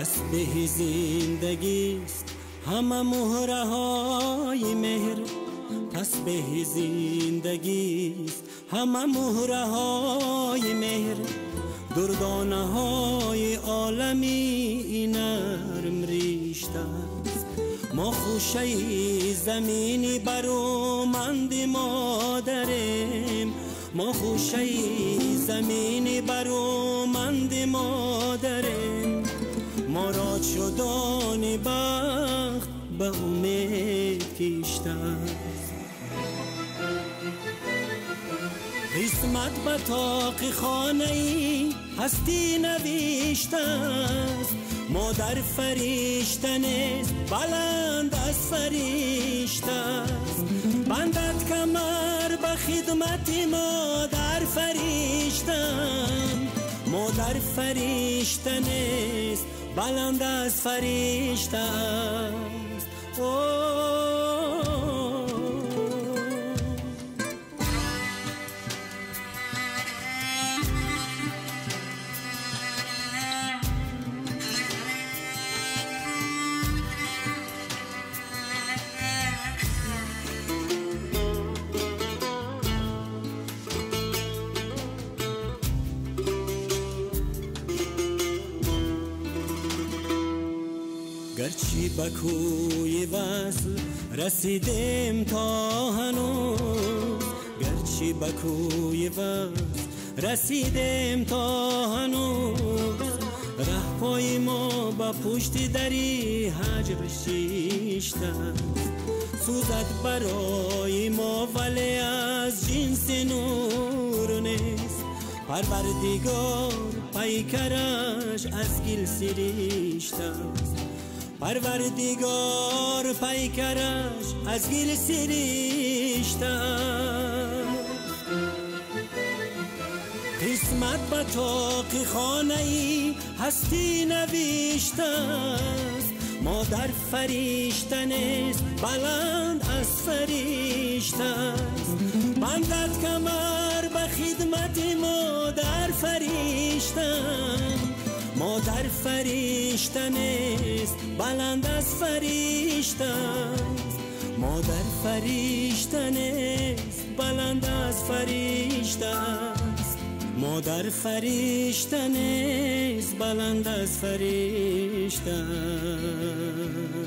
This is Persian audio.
تسبیح زندگیست همه مهره های مهر، تسبیح زندگیست همه مهره های مهر، دردانه های عالمی نرم ریشته است. ما خوشه زمینی برومند مادریم، ما خوشه زمینی برومند مادریم، ما را شدان بخت به امید کشته است. قسمت به طاق خانه ای هستی نوشته است، مادر فرشته نیست بلند از فرشته است. بندد کمر به خدمت مادر فرشته، مادر فرشته نیست بلند از فرشته است. گرچه به کوی وصل رسیدیم تا هنوز، گرچه به کوی وصل رسیدیم تا هنوز، ره پای ما با پشت دری هجر شیشته، سوزد برای ما ولی از جنس نور نیست. پروردگار پیکرش از گل سریشته است، پروردگار پیکرش از گل سریشته. قسمت به طاق خانه ای هستی نوشته است، مادر فرشته نیست بلند از فرشته است. بندد کمر به خدمت مادر فرشته، مادر فرشته نیست بلند از فرشته است، مادر فرشته نیست بلند از فرشته است، مادر فرشته نیست بلند از فرشته است.